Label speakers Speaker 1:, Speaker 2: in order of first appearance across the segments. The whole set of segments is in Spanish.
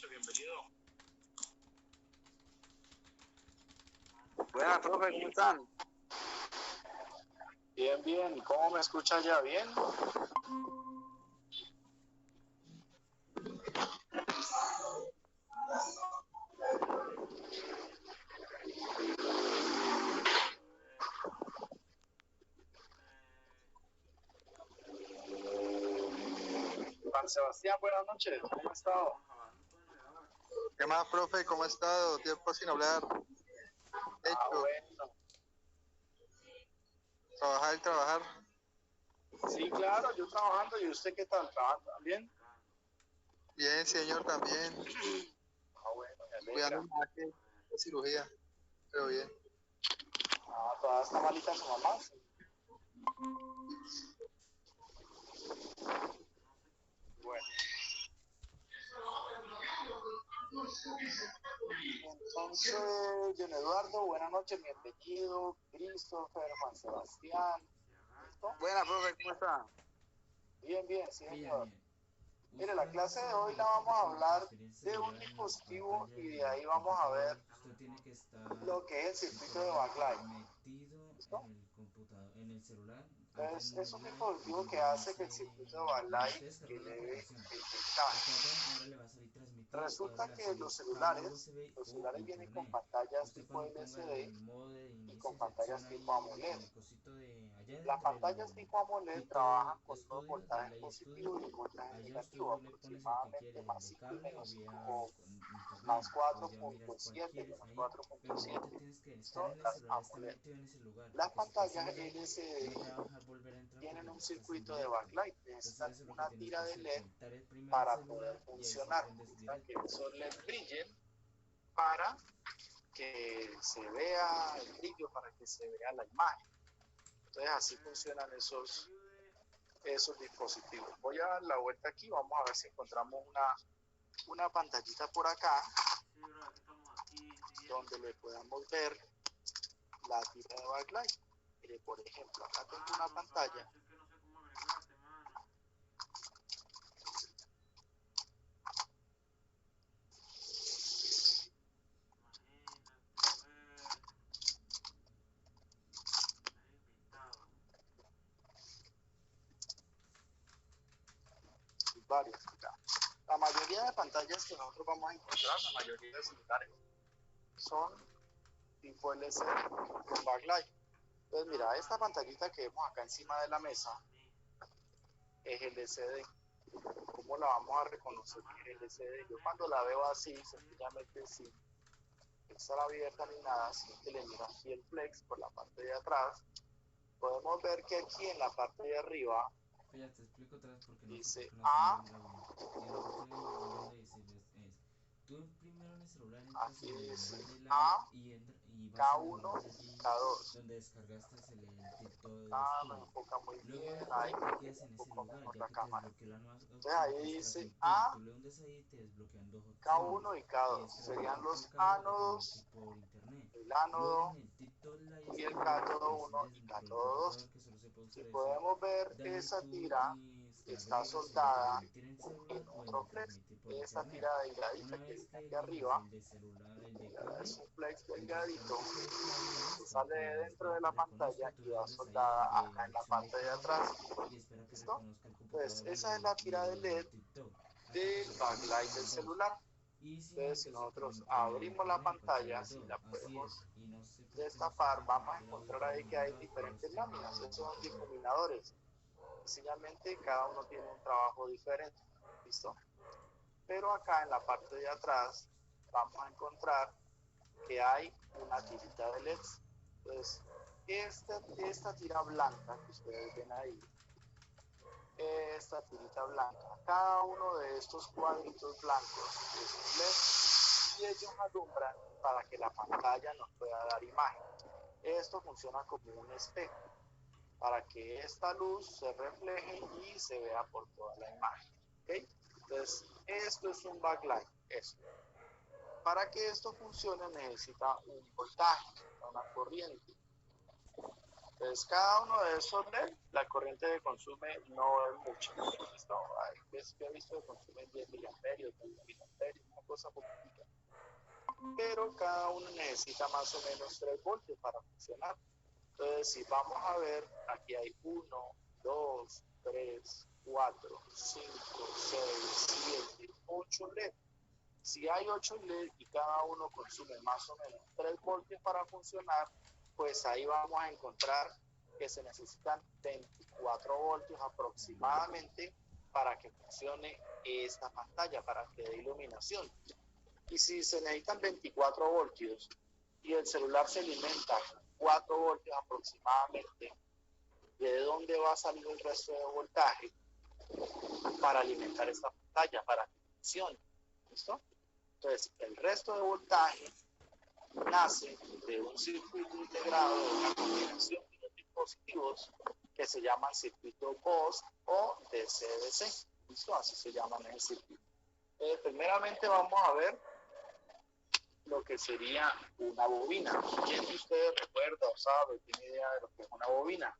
Speaker 1: Bienvenido. Buenas, profe, ¿cómo están? Bien, bien. ¿Y cómo me escucha ya? ¿Bien? Juan Sebastián, buenas noches. ¿Cómo ha estado?
Speaker 2: ¿Qué más, profe? ¿Cómo ha estado? Tiempo sin hablar.
Speaker 1: Bueno.
Speaker 2: Trabajar y trabajar.
Speaker 1: Sí, claro, yo trabajando. ¿Y usted qué tal? ¿Trabajando también?
Speaker 2: Bien, señor, también.
Speaker 1: Bueno, me alegra.
Speaker 2: Cuidando más que de cirugía, pero bien.
Speaker 1: ¿Todavía está malita su mamá? Bueno. Entonces, don Eduardo, buenas noches, bienvenido. Christopher, Juan Sebastián. ¿Listo?
Speaker 2: Buenas, profe, ¿cómo está?
Speaker 1: Bien, bien, sí, señor. Mire, la clase de hoy la vamos a hablar de un dispositivo y de ahí vamos a ver lo que es el circuito de backlight. ¿Listo? Entonces, es un dispositivo que hace que el circuito de backlight eleve el voltaje. Resulta que los celulares vienen con pantallas tipo LCD y con pantallas tipo AMOLED. Las pantallas tipo AMOLED trabajan con dos voltajes positivos y un voltaje negativo, aproximadamente más 5 y menos 5 o más 4.7 y menos 4.7. Son las AMOLED. Las pantallas LCD tienen un circuito de backlight, necesitan una tira de LED para poder funcionar. Necesitan que esos LED brillen para que se vea el brillo, para que se vea la imagen. Entonces así funcionan esos dispositivos. Voy a dar la vuelta aquí, vamos a ver si encontramos una pantallita por acá donde le podamos ver la tira de backlight. Mire, por ejemplo, acá tengo una pantalla. Varias acá. La mayoría de pantallas que nosotros vamos a encontrar, la mayoría de celulares, son tipo LCD con backlight. Entonces, mira, esta pantallita que vemos acá encima de la mesa es LCD. ¿Cómo la vamos a reconocer que es LCD? Yo cuando la veo así, sencillamente sin estar abierta ni nada, sino que le miro aquí el flex por la parte de atrás, podemos ver que aquí en la parte de arriba dice A. Aquí dice A, K1, K2. Me enfoca muy bien, ahí un poco mejor la cámara. Entonces ahí dice A, K1 y K2. Serían los ánodos, el ánodo y el cátodo 1 y cátodo 2. Si podemos ver, esa tira está soldada en otro flex. Esa tira delgadita que viene aquí arriba es un flex delgadito que sale de dentro de la pantalla y va soldada acá en la parte de atrás. ¿Listo? Entonces, esa es la tira de LED del backlight del celular. Entonces, si nosotros abrimos la pantalla, si la podemos destapar, vamos a encontrar ahí que hay diferentes láminas. Esos son difuminadores. Sencillamente, cada uno tiene un trabajo diferente. ¿Listo? Pero acá en la parte de atrás vamos a encontrar que hay una tirita de LEDs. Entonces, esta tira blanca que ustedes ven ahí, esta tirita blanca, cada uno de estos cuadritos blancos es un LED y ellos alumbran para que la pantalla nos pueda dar imagen. Esto funciona como un espejo para que esta luz se refleje y se vea por toda la imagen. ¿Okay? Entonces, esto es un backlight. Esto. Para que esto funcione necesita un voltaje, una corriente. Entonces, cada uno de esos LED, la corriente que consume no es mucha. No, hay veces que he visto que consumen 10 miliamperios, 20 miliamperios, una cosa poquita. Pero cada uno necesita más o menos 3 voltios para funcionar. Entonces, si vamos a ver, aquí hay 1, 2, 3, 4, 5, 6, 7, 8 LED. Si hay 8 LED y cada uno consume más o menos 3 voltios para funcionar, pues ahí vamos a encontrar que se necesitan 24 voltios aproximadamente para que funcione esta pantalla, para que dé iluminación. Y si se necesitan 24 voltios y el celular se alimenta 4 voltios aproximadamente, ¿de dónde va a salir el resto de voltaje para alimentar esta pantalla, para que funcione? ¿Listo? Entonces, el resto de voltaje nace de un circuito integrado, de una combinación de dispositivos que se llaman circuito BOS o DC-DC. ¿Listo? Así se llaman en el circuito. Primeramente vamos a ver lo que sería una bobina. ¿Quién de ustedes recuerda o sabe, tiene idea de lo que es una bobina?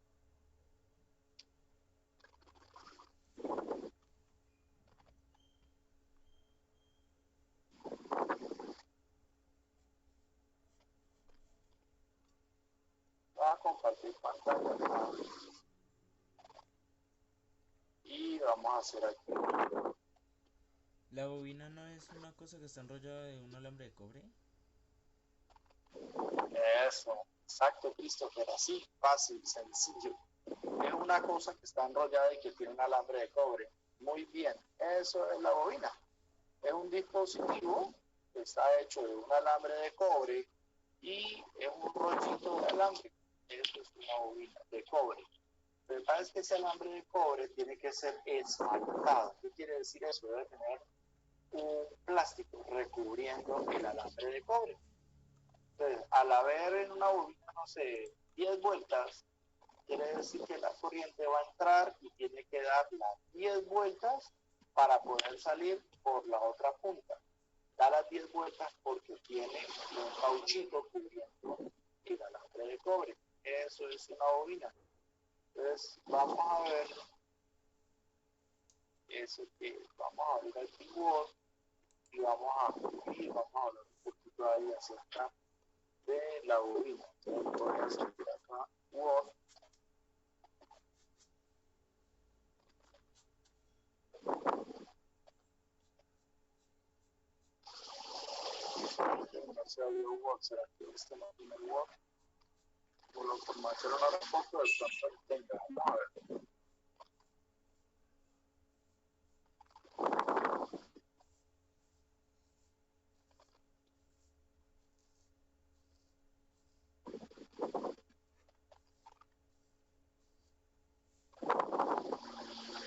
Speaker 1: Voy a compartir pantalla y vamos a hacer aquí.
Speaker 3: ¿La bobina no es una cosa que está enrollada de un alambre de cobre?
Speaker 1: Eso, exacto, Christopher, así, fácil, sencillo. Es una cosa que está enrollada y que tiene un alambre de cobre. Muy bien, eso es la bobina. Es un dispositivo que está hecho de un alambre de cobre y es un rollito de alambre. Eso es una bobina de cobre. Pero sabes que ese alambre de cobre tiene que ser esmaltado. ¿Qué quiere decir eso? Debe tener un plástico recubriendo el alambre de cobre. Entonces, al haber en una bobina, no sé, 10 vueltas, quiere decir que la corriente va a entrar y tiene que dar las 10 vueltas para poder salir por la otra punta. Da las 10 vueltas porque tiene un cauchito cubriendo el alambre de cobre. Eso es una bobina. Entonces, vamos a ver eso que vamos a abrir el keyboard y vamos a cubrir, vamos a hablar un poquito ahí acerca de la bobina. Entonces, voy a hacer acá Word. No se abrió Word, será que este no tiene Word. Por lo que me hacer una foto de pronto tenga. Vamos a ver.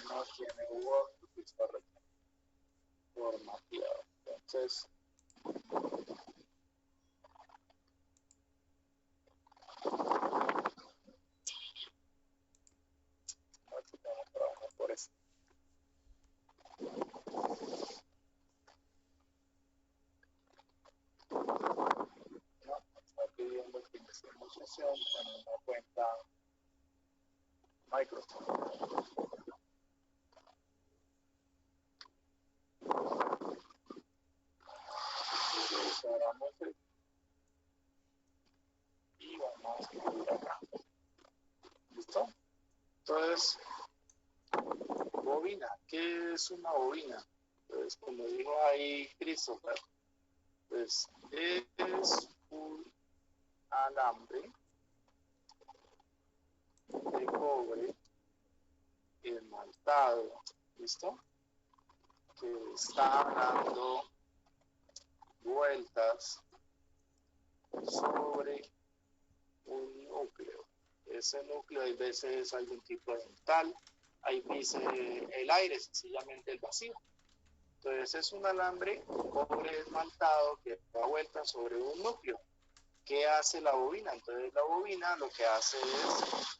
Speaker 1: No tiene Word porque está formateado. Entonces, aquí vamos a trabajar por eso. No, está pidiendo que iniciemos sesión en una cuenta Microsoft. Cerramos y vamos a escribir acá. ¿Listo? Entonces, bobina. ¿Qué es una bobina? Pues como dijo ahí Christopher, pues es un alambre de cobre esmaltado, ¿listo? Que está dando vueltas sobre un núcleo. Ese núcleo hay veces es algún tipo de metal, hay veces el aire, sencillamente el vacío. Entonces es un alambre cobre esmaltado que da vuelta sobre un núcleo. ¿Qué hace la bobina? Entonces la bobina lo que hace es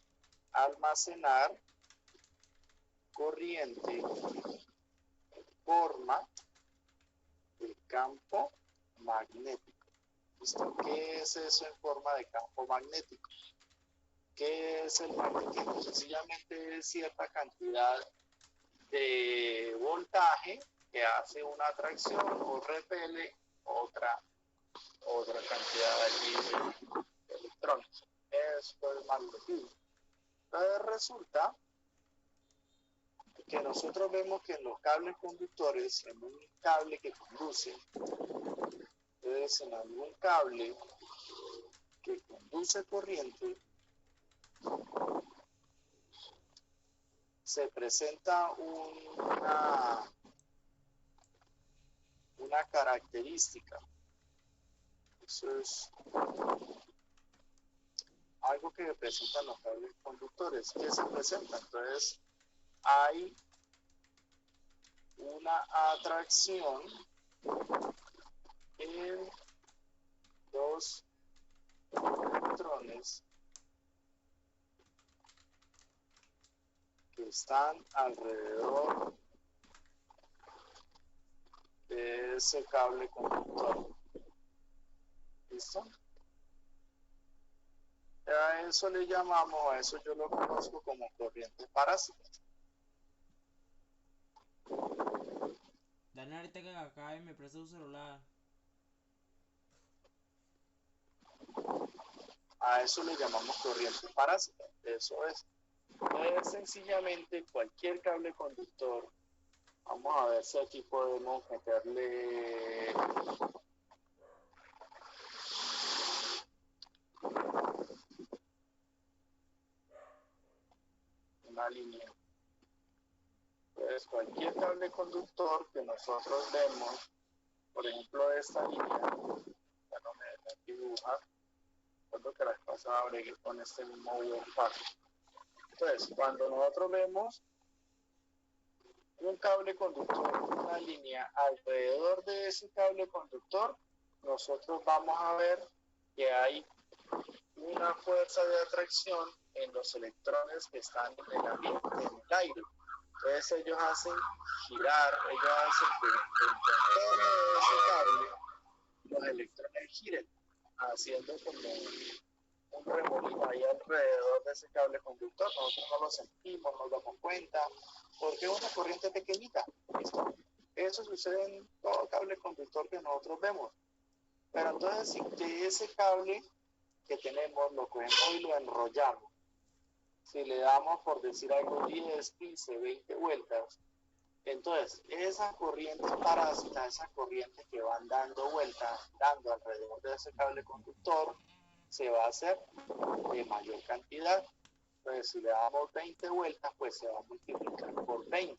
Speaker 1: almacenar corriente en forma de campo magnético. ¿Listo? ¿Qué es eso en forma de campo magnético? ¿Qué es el magnetismo? Sencillamente es cierta cantidad de voltaje que hace una atracción o repele otra cantidad allí de electrones. Esto es magnetismo. Entonces resulta que nosotros vemos que en los cables conductores, en un cable que conduce, entonces en algún cable que conduce corriente, se presenta una característica. Eso es algo que presentan los cables conductores. ¿Qué se presenta? Entonces, hay una atracción en los electrones que están alrededor de ese cable conductor. ¿Listo? A eso le llamamos, a eso yo lo conozco como corriente parásita.
Speaker 3: Dale ahorita que acabe me presta tu celular.
Speaker 1: A eso le llamamos corriente parásita. Eso es. Es sencillamente cualquier cable conductor. Vamos a ver si aquí podemos meterle una línea. Entonces, cualquier cable conductor que nosotros vemos, por ejemplo, esta línea, ya no me deja dibujar, recuerdo que la pasada bregué con este mismo webpack. Entonces, cuando nosotros vemos un cable conductor, una línea alrededor de ese cable conductor, nosotros vamos a ver que hay una fuerza de atracción en los electrones que están en el ambiente, en el aire. Entonces ellos hacen girar, ellos hacen que en torno de ese cable los electrones giren, haciendo como un remolino ahí alrededor de ese cable conductor. Nosotros no lo sentimos, no nos damos cuenta, porque es una corriente pequeñita. ¿Listo? Eso sucede en todo cable conductor que nosotros vemos. Pero entonces, si de ese cable que tenemos lo cogemos y lo enrollamos, si le damos, por decir algo, 10, 15, 20 vueltas, entonces esa corriente parásita, esa corriente que van dando vueltas, dando alrededor de ese cable conductor, se va a hacer de mayor cantidad. Entonces, si le damos 20 vueltas, pues se va a multiplicar por 20.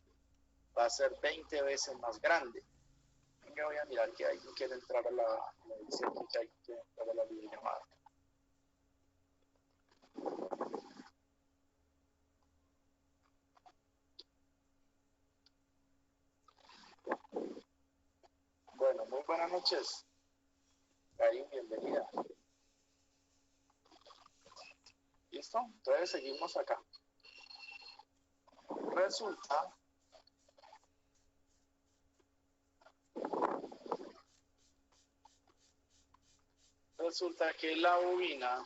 Speaker 1: Va a ser 20 veces más grande. Venga, voy a mirar que alguien quiere entrar a la... Me dice aquí que alguien quiere entrar a la videollamada. Bueno, muy buenas noches. Karin, bienvenida. ¿Listo? Entonces seguimos acá. Resulta que la bobina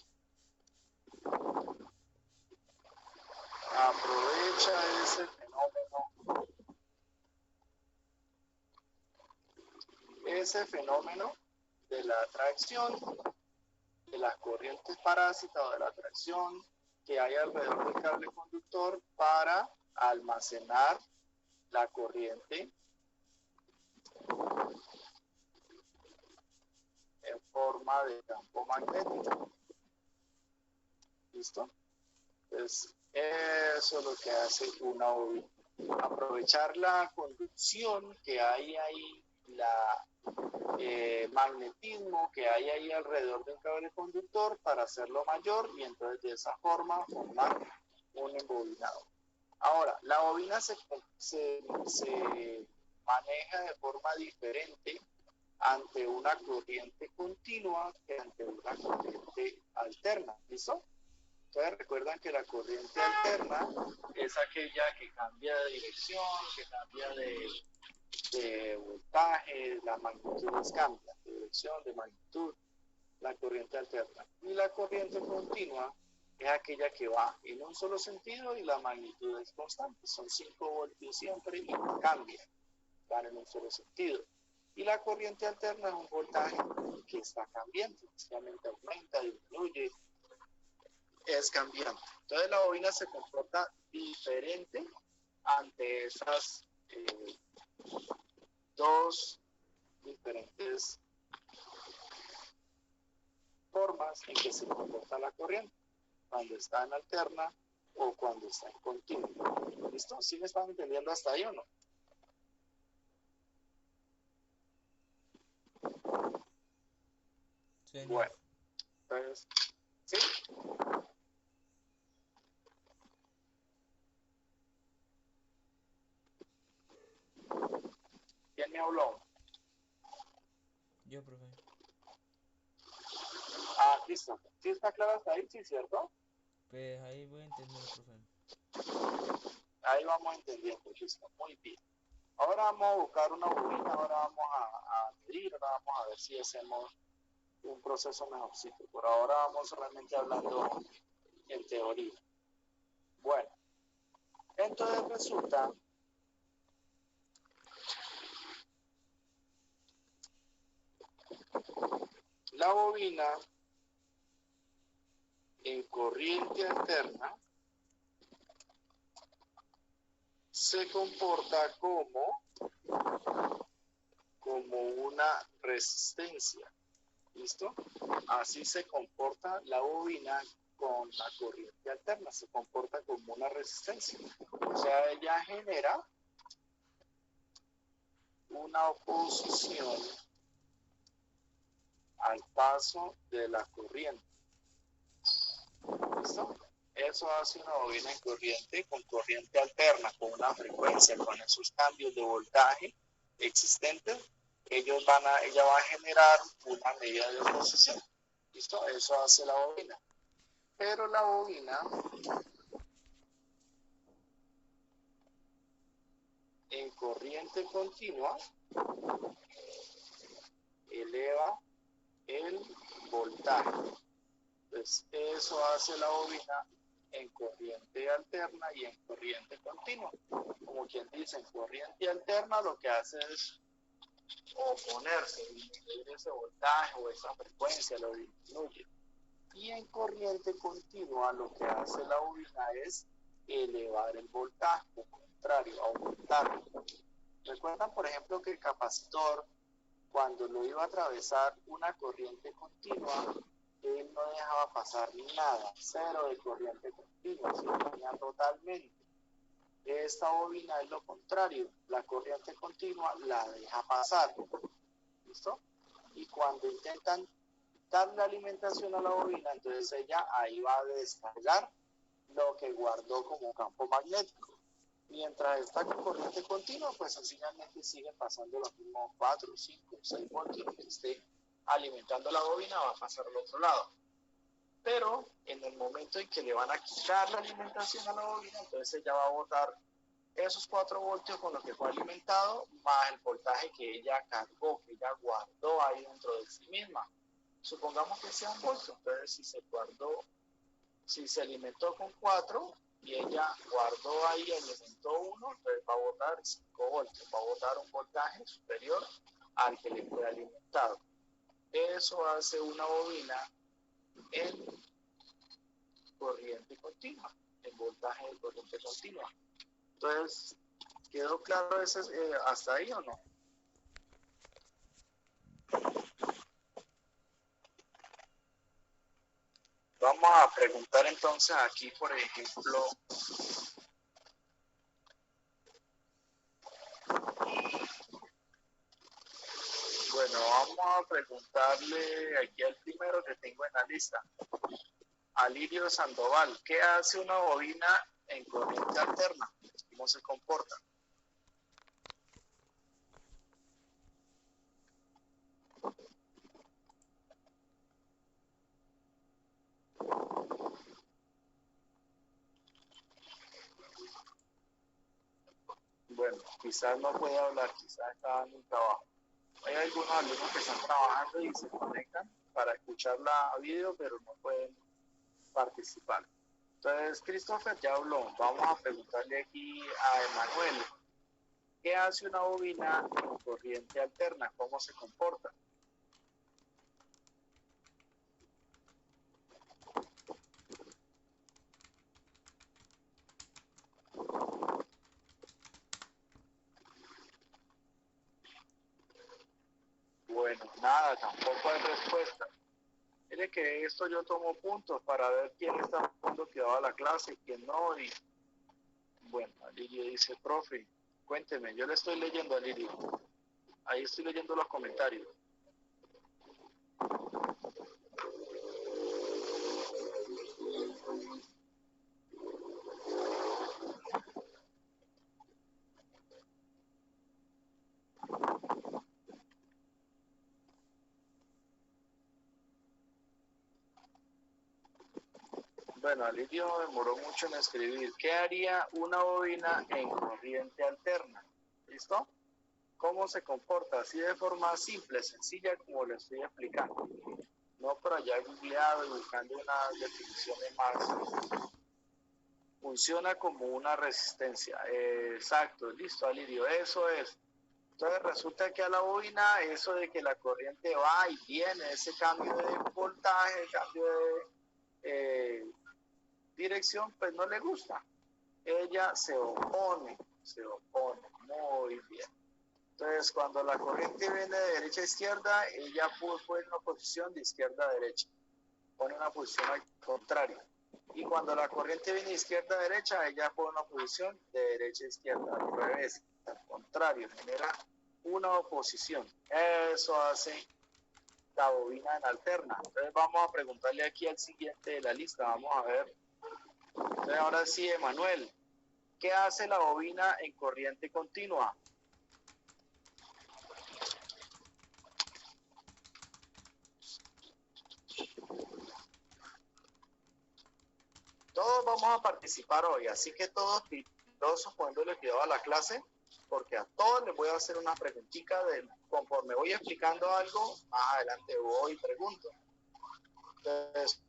Speaker 1: aprovecha ese fenómeno de la atracción, de las corrientes parásitas o de la atracción que hay alrededor del cable conductor para almacenar la corriente en forma de campo magnético. ¿Listo? Entonces, eso es lo que hace una bobina. Aprovechar la conducción que hay ahí, magnetismo que hay ahí alrededor de un cable conductor para hacerlo mayor y entonces de esa forma formar un embobinado. Ahora, la bobina se maneja de forma diferente ante una corriente continua que ante una corriente alterna. ¿Listo? Entonces recuerdan que la corriente alterna es aquella que cambia de dirección, que cambia de voltaje, la magnitud cambia, de dirección, de magnitud, la corriente alterna. Y la corriente continua es aquella que va en un solo sentido y la magnitud es constante. Son 5 voltios siempre y no cambia, van en un solo sentido. Y la corriente alterna es un voltaje que está cambiando, sencillamente aumenta, disminuye, es cambiante. Entonces la bobina se comporta diferente ante esas dos diferentes formas en que se comporta la corriente, cuando está en alterna o cuando está en continua. ¿Listo? ¿Sí me están entendiendo hasta ahí o no?
Speaker 3: Sí,
Speaker 1: bueno, entonces, ¿sí? ¿Quién me habló?
Speaker 3: Yo, profe.
Speaker 1: Ah, listo. ¿Sí está claro hasta ahí? Sí, ¿cierto?
Speaker 3: Pues ahí voy a entender, profe.
Speaker 1: Ahí vamos entendiendo, listo. Muy bien. Ahora vamos a buscar una bobina, ahora vamos a medir, ahora vamos a ver si hacemos un proceso mejorcito. Por ahora vamos solamente hablando en teoría. Bueno, entonces resulta la bobina en corriente alterna se comporta como una resistencia. ¿Listo? Así se comporta la bobina con la corriente alterna, se comporta como una resistencia. O sea, ella genera una oposición al paso de la corriente. ¿Listo? Eso hace una bobina en corriente con corriente alterna, con una frecuencia, con esos cambios de voltaje existentes. Ella va a generar una medida de oposición. ¿Listo? Eso hace la bobina. Pero la bobina en corriente continua eleva el voltaje. Entonces, eso hace la bobina en corriente alterna y en corriente continua. Como quien dice, en corriente alterna lo que hace es oponerse, disminuir ese voltaje o esa frecuencia, lo disminuye. Y en corriente continua lo que hace la bobina es elevar el voltaje, al contrario, aumentarlo. ¿Recuerdan, por ejemplo, que el capacitor, cuando lo iba a atravesar una corriente continua, él no dejaba pasar nada, cero de corriente continua, se oponía totalmente? Esta bobina es lo contrario, la corriente continua la deja pasar, ¿listo? Y cuando intentan darle alimentación a la bobina, entonces ella ahí va a descargar lo que guardó como campo magnético. Mientras está con corriente continua, pues sencillamente siguen pasando los mismos 4, 5, 6 voltios que esté alimentando la bobina, va a pasar al otro lado. Pero en el momento en que le van a quitar la alimentación a la bobina, entonces ella va a botar esos 4 voltios con lo que fue alimentado, más el voltaje que ella cargó, que ella guardó ahí dentro de sí misma. Supongamos que sea un voltio, entonces si se alimentó con 4 y ella guardó ahí, alimentó 1, entonces va a botar 5 voltios, va a botar un voltaje superior al que le fue alimentado. Eso hace una bobina en corriente continua, en voltaje de corriente continua. Entonces, ¿quedó claro hasta ahí o no? Vamos a preguntar entonces aquí, por ejemplo, bueno, vamos a preguntarle aquí al primero que tengo en la lista, a Lirio Sandoval. ¿Qué hace una bobina en corriente alterna? ¿Cómo se comporta? Bueno, quizás no puede hablar, quizás está en un trabajo. Hay algunos alumnos que están trabajando y se conectan para escuchar la video, pero no pueden participar. Entonces, Christopher ya habló. Vamos a preguntarle aquí a Emanuel. ¿Qué hace una bobina en corriente alterna? ¿Cómo se comporta? Bueno, nada, tampoco hay respuesta. Mire que esto yo tomo puntos para ver quién está a fondo que va a la clase y quién no. Y bueno, Alirio dice, profe, cuénteme, yo le estoy leyendo a Alirio. Ahí estoy leyendo los comentarios. Bueno, Alirio demoró mucho en escribir. ¿Qué haría una bobina en corriente alterna? ¿Listo? ¿Cómo se comporta? Así de forma simple, sencilla, como le estoy explicando. No por allá googleado y buscando unas definiciones más. Funciona como una resistencia. Exacto, listo, Alirio, eso es. Entonces resulta que a la bobina eso de que la corriente va y viene, ese cambio de voltaje, cambio de dirección, pues no le gusta. Ella se opone muy bien. Entonces, cuando la corriente viene de derecha a izquierda, ella pone una posición de izquierda a derecha, pone una posición al contrario. Y cuando la corriente viene de izquierda a derecha, ella pone una posición de derecha a izquierda, al revés, al contrario, genera una oposición. Eso hace la bobina en alterna. Entonces vamos a preguntarle aquí al siguiente de la lista, vamos a ver. Entonces ahora sí, Emanuel, ¿qué hace la bobina en corriente continua? Todos vamos a participar hoy, así que todos poniéndole cuidado a la clase, porque a todos les voy a hacer una preguntita conforme voy explicando algo, más adelante voy y pregunto. Entonces,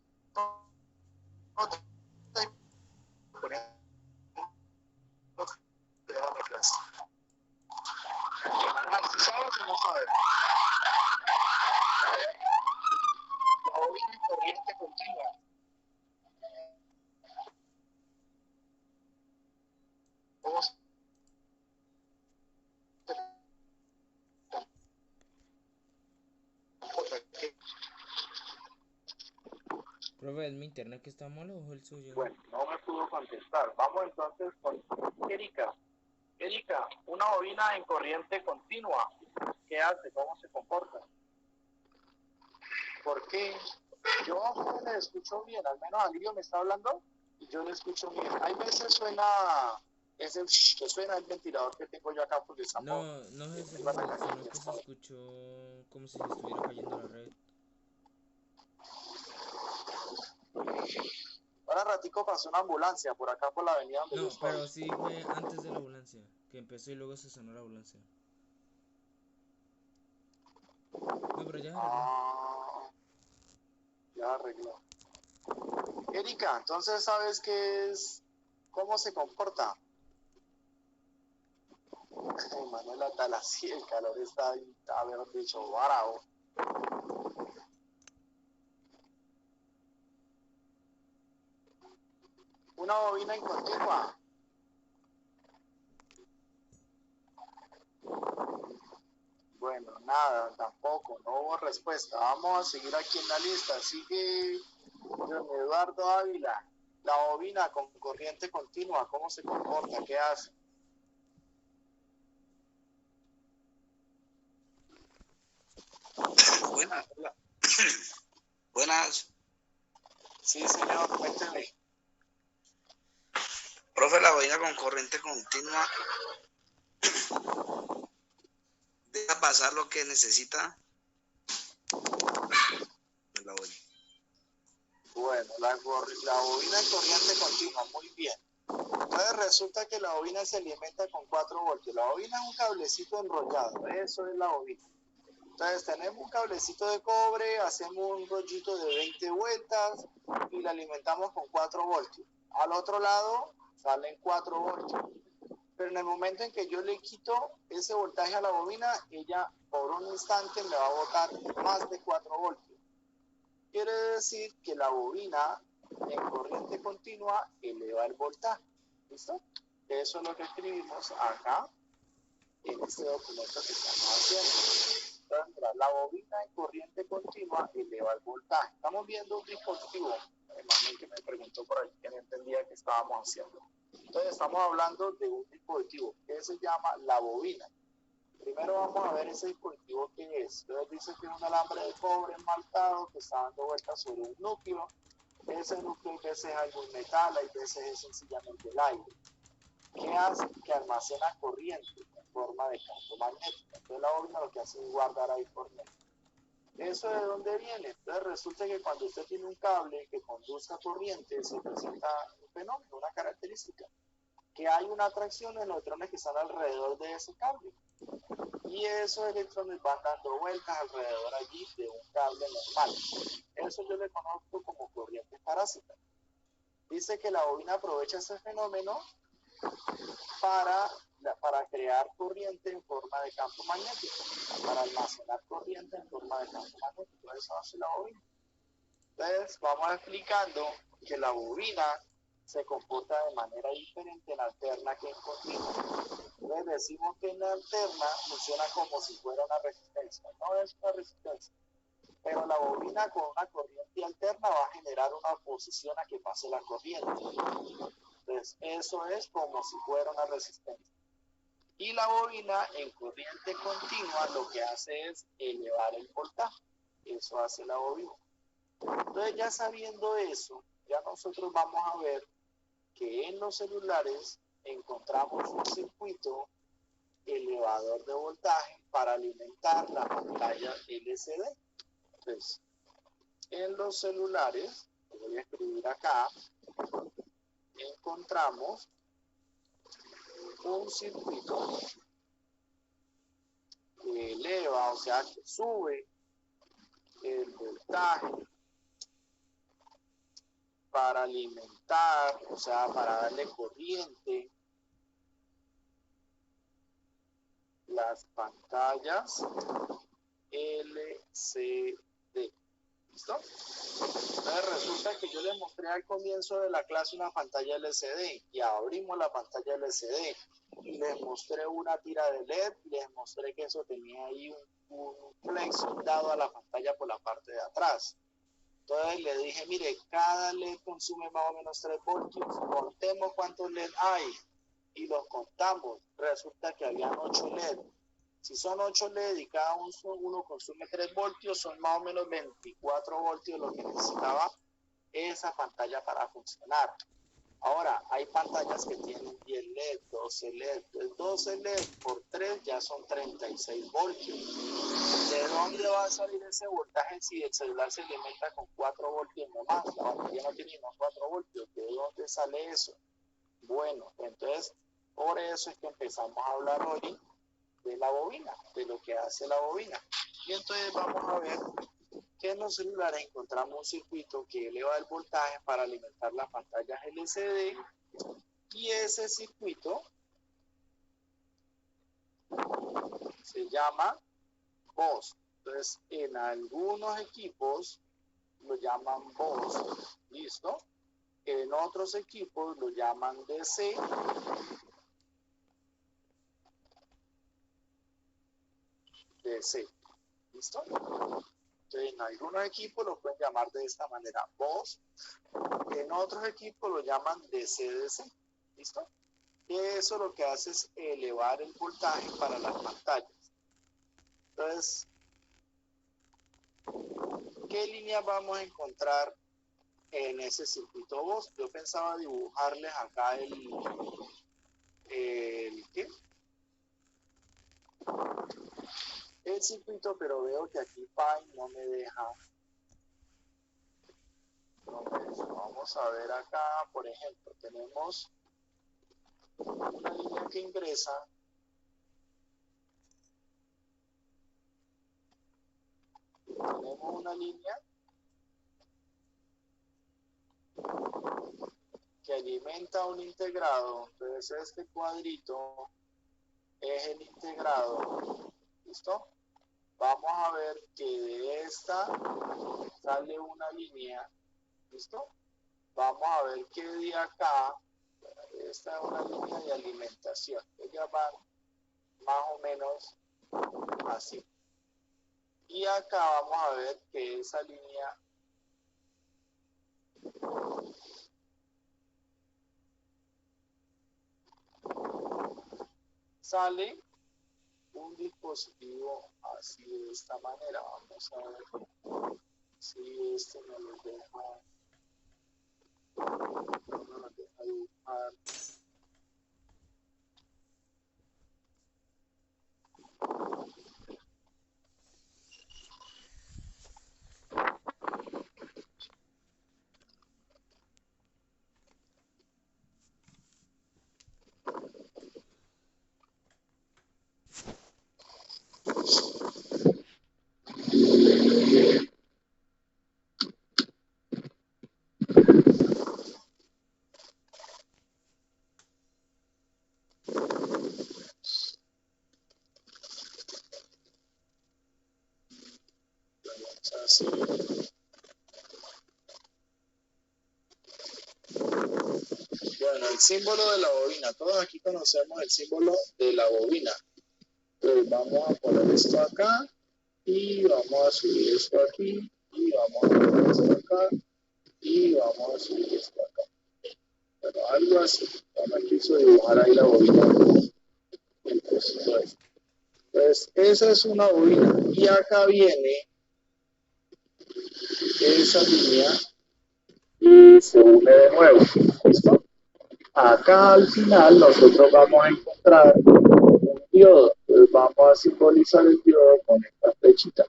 Speaker 1: cuidado a la clase. Si sabes o no sabes. La bobina en corriente continua.
Speaker 3: Profe, ¿es mi internet que está malo o el suyo?
Speaker 1: Bueno, no me pudo contestar. Vamos entonces con Erika. Erika, una bobina en corriente continua, ¿qué hace? ¿Cómo se comporta? Porque yo le escucho bien, al menos Alirio me está hablando y yo le escucho bien. Hay veces suena ese que suena el ventilador que tengo yo acá porque estamos...
Speaker 3: No es eso, profe, sino que se escuchó como si se estuviera cayendo la red.
Speaker 1: Ahora ratico pasó una ambulancia por acá por la avenida donde
Speaker 3: No, pero sí fue antes de la ambulancia, que empezó y luego se sonó la ambulancia. No, pero ya arregló.
Speaker 1: Ya arregló. Erika, entonces ¿sabes qué es? ¿Cómo se comporta? Manuela Talasí, el calor está mejor dicho, varado. Una bobina en continua. Bueno, nada, tampoco, no hubo respuesta. Vamos a seguir aquí en la lista. Sigue don Eduardo Ávila. La bobina con corriente continua, ¿cómo se comporta? ¿Qué hace?
Speaker 4: Buenas, hola. Buenas.
Speaker 1: Sí, señor, cuénteme.
Speaker 4: Profe, la bobina con corriente continua deja pasar lo que necesita. La
Speaker 1: bueno, la bobina en corriente continua, muy bien. Entonces resulta que la bobina se alimenta con 4 voltios. La bobina es un cablecito enrollado, eso es la bobina. Entonces tenemos un cablecito de cobre, hacemos un rollito de 20 vueltas y la alimentamos con 4 voltios. Al otro lado salen 4 voltios. Pero en el momento en que yo le quito ese voltaje a la bobina, ella por un instante me va a botar más de 4 voltios. Quiere decir que la bobina en corriente continua eleva el voltaje. ¿Listo? Eso es lo que escribimos acá en este documento que estamos haciendo. Entonces, mira, la bobina en corriente continua eleva el voltaje. Estamos viendo un dispositivo. Además, que me preguntó por ahí que no entendía qué estábamos haciendo. Entonces, estamos hablando de un dispositivo que se llama la bobina. Primero vamos a ver ese dispositivo que es. Entonces, dice que es un alambre de cobre enmaltado que está dando vueltas sobre un núcleo. Ese núcleo a veces es algún metal, hay veces es sencillamente el aire. ¿Qué hace? Que almacena corriente en forma de campo magnético. Entonces la bobina lo que hace es guardar ahí corriente. ¿Eso de dónde viene? Entonces resulta que cuando usted tiene un cable que conduzca corriente, se presenta un fenómeno, una característica, que hay una atracción de neutrones que están alrededor de ese cable. Y esos electrones van dando vueltas alrededor allí de un cable normal. Eso yo le conozco como corriente parásita. Dice que la bobina aprovecha ese fenómeno para crear corriente en forma de campo magnético, para almacenar corriente en forma de campo magnético. Eso hace la bobina. Entonces, vamos explicando que la bobina se comporta de manera diferente en alterna que en continua. Entonces, decimos que en la alterna funciona como si fuera una resistencia. No es una resistencia, pero la bobina con una corriente alterna va a generar una oposición a que pase la corriente. Entonces, eso es como si fuera una resistencia. Y la bobina en corriente continua lo que hace es elevar el voltaje. Eso hace la bobina. Entonces, ya sabiendo eso, ya nosotros vamos a ver que en los celulares encontramos un circuito elevador de voltaje para alimentar la pantalla LCD. Entonces, en los celulares, voy a escribir acá, encontramos un circuito que eleva, o sea, que sube el voltaje para alimentar, o sea, para darle corriente las pantallas LCD. ¿Listo? Entonces resulta que yo les mostré al comienzo de la clase una pantalla LCD y abrimos la pantalla LCD y les mostré una tira de LED y les mostré que eso tenía ahí un flex dado a la pantalla por la parte de atrás. Entonces le dije, mire, cada LED consume más o menos 3 voltios, contemos cuántos LED hay y los contamos. Resulta que habían 8 LED. Si son 8 LED y cada uno consume 3 voltios, son más o menos 24 voltios lo que necesitaba esa pantalla para funcionar. Ahora, hay pantallas que tienen 10 LED, 12 LED. 12 LED por 3 ya son 36 voltios. ¿De dónde va a salir ese voltaje si el celular se alimenta con 4 voltios nomás? La batería no tiene más 4 voltios. ¿De dónde sale eso? Bueno, entonces, por eso es que empezamos a hablar hoy de la bobina, de lo que hace la bobina. Y entonces vamos a ver que en los celulares encontramos un circuito que eleva el voltaje para alimentar las pantallas LCD y ese circuito se llama voz. Entonces, en algunos equipos lo llaman voz, ¿listo? En otros equipos lo llaman DC. DC, ¿listo? Entonces, en algunos equipos lo pueden llamar de esta manera, voz. En otros equipos lo llaman DC-DC, ¿listo? Y eso lo que hace es elevar el voltaje para las pantallas. Entonces, ¿qué líneas vamos a encontrar en ese circuito voz? Yo pensaba dibujarles acá el circuito, pero veo que aquí Pi no me deja. Vamos a ver acá, por ejemplo, tenemos una línea que ingresa tenemos una línea que alimenta un integrado. Entonces este cuadrito es el integrado. ¿Listo? Vamos a ver que de esta sale una línea. ¿Listo? Vamos a ver que de acá, esta es una línea de alimentación. Ellas van más o menos así. Y acá vamos a ver que esa línea sale un dispositivo así de esta manera. Vamos a ver si este nos lo deja, dibujar. Así. Bueno, el símbolo de la bobina. Todos aquí conocemos el símbolo de la bobina. Entonces vamos a poner esto acá y vamos a subir esto aquí y vamos a poner esto acá y vamos a subir esto acá. Bueno, algo así. Ya me quiso dibujar ahí la bobina. Entonces, esa es una bobina. Y acá viene esa línea y se une de nuevo. ¿Listo? Acá al final nosotros vamos a encontrar un diodo. Entonces vamos a simbolizar el diodo con esta flechita.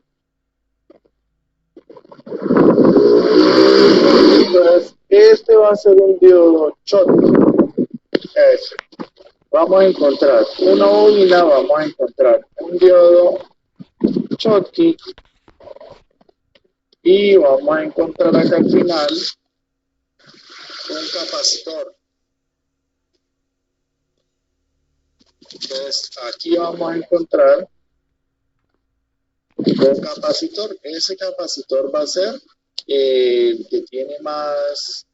Speaker 1: Entonces, este va a ser un diodo Schottky. Eso. Vamos a encontrar una bobina, vamos a encontrar un diodo Schottky y vamos a encontrar acá al final un capacitor. Entonces, aquí vamos a encontrar un capacitor. Ese capacitor va a ser el que tiene más,